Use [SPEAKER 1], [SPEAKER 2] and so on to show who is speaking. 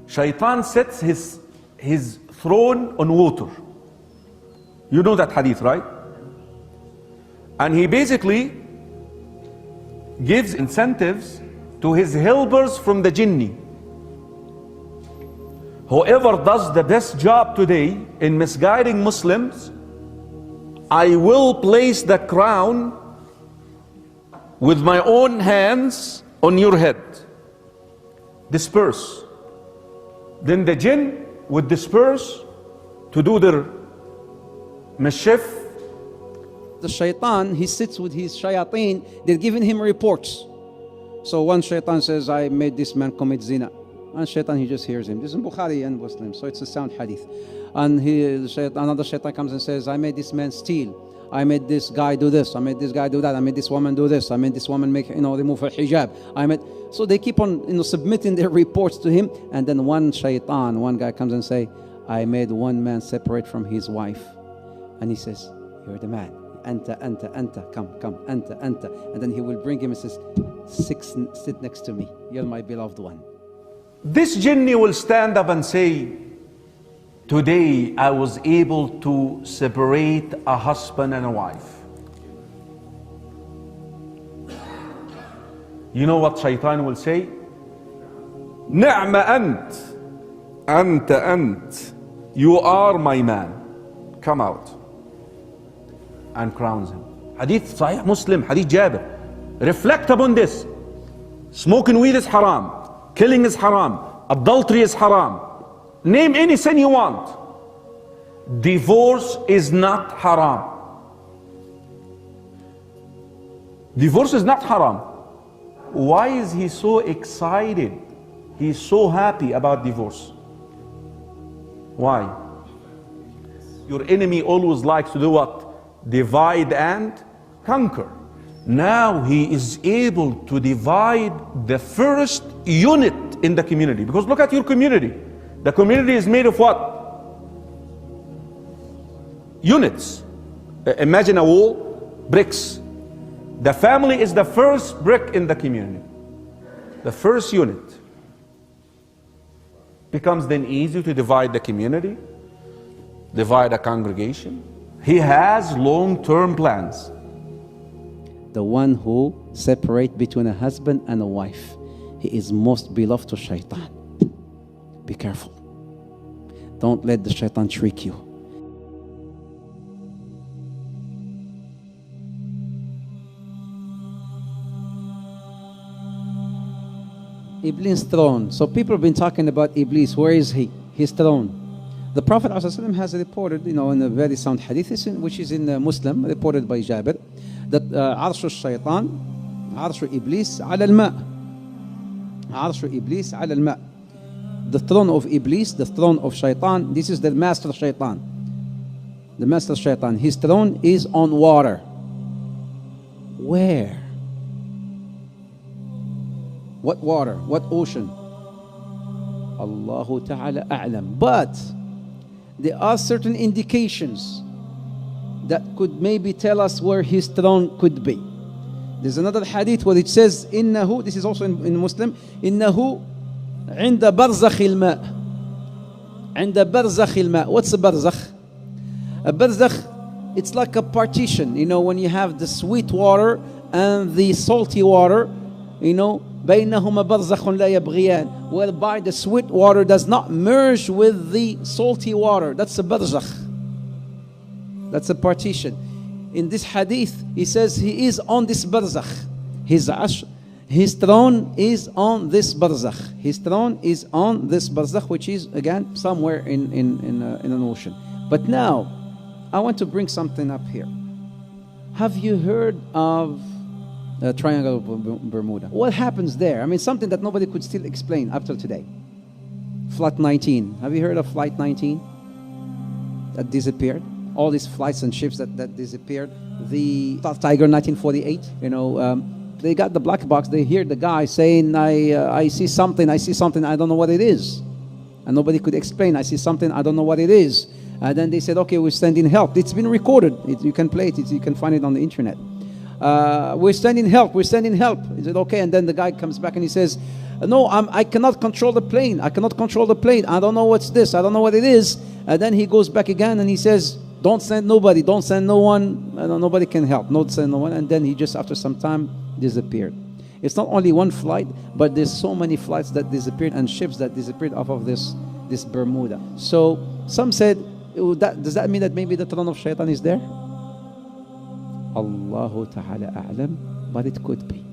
[SPEAKER 1] Shaitan sets his throne on water. You know that hadith, right? And he basically gives incentives to his helpers from the jinni. Whoever does the best job today in misguiding Muslims, I will place the crown with my own hands on your head. Disperse. Then the jinn would disperse to do their mischief.
[SPEAKER 2] The shaitan, he sits with his shayateen, they're giving him reports. So one shaitan says, I made this man commit zina. And shaitan, he just hears him. This is in Bukhari and Muslim, so it's a sound hadith. And another shaitan comes and says, I made this man steal. I made this guy do this. I made this guy do that. I made this woman do this. I made this woman make, remove her hijab. So they keep on, submitting their reports to him. And then one shaitan, one guy comes and say, I made one man separate from his wife. And he says, you're the man. Anta, come, anta. And then he will bring him and says, sit next to me. You're my beloved one.
[SPEAKER 1] This jinni will stand up and say, today I was able to separate a husband and a wife. You know what shaitan will say? Ni'ma ant. You are my man. Come out. And crowns him. Hadith Sahih Muslim, Hadith Jabir. Reflect upon this. Smoking weed is haram. Killing is haram. Adultery is haram. Name any sin you want. Divorce is not haram. Divorce is not haram. Why is he so excited? He's so happy about divorce. Why? Your enemy always likes to do what? Divide and conquer. Now he is able to divide the first unit in the community. Because look at your community. The community is made of what? Units. Imagine a wall, bricks. The family is the first brick in the community. The first unit. Becomes then easy to divide the community, divide a congregation. He has long-term plans.
[SPEAKER 2] The one who separates between a husband and a wife, he is most beloved to shaitan. Be careful. Don't let the shaitan trick you. Iblis' throne. So people have been talking about Iblis. Where is he? His throne. The Prophet ﷺ has reported, in a very sound hadith, which is in Muslim, reported by Jabir, that Arsh al-Shaytan, Arsh Iblis ala al-ma'. Arsh Iblis ala al-ma'. The throne of Iblis, the throne of Shaitan, this is the master Shaitan. The master Shaitan, his throne is on water. Where? What water? What ocean? Allahu Ta'ala a'lam. But there are certain indications that could maybe tell us where his throne could be. There's another hadith where it says, Innahu, this is also in Muslim, Innahu عند برزخ الماء. عند برزخ الماء. What's a barzakh? A barzakh, it's like a partition. When you have the sweet water and the salty water, بينهما برزخ لا يبغيان, whereby the sweet water does not merge with the salty water. That's a barzakh. That's a partition. In this hadith, he says he is on this barzakh. His throne is on this barzakh. His throne is on this barzakh, which is again somewhere in an ocean. But now, I want to bring something up here. Have you heard of Triangle of Bermuda? What happens there? Something that nobody could still explain up till today. Flight 19. Have you heard of Flight 19? That disappeared. all these flights and ships that disappeared. The Tiger 1948, they got the black box. They hear the guy saying, I see something, I don't know what it is. And nobody could explain. I see something, I don't know what it is. And then they said, okay, we're sending help. It's been recorded. You can play it. You can find it on the internet. We're sending help. He said, okay. And then the guy comes back and he says, no, I cannot control the plane. I don't know what's this. I don't know what it is. And then he goes back again and he says, don't send nobody. Don't send no one. Nobody can help. Don't send no one. And then he just, after some time, disappeared. It's not only one flight, but there's so many flights that disappeared and ships that disappeared off of this Bermuda. So some said, does that mean that maybe the throne of Shaitan is there? Allahu Ta'ala A'lam, but it could be.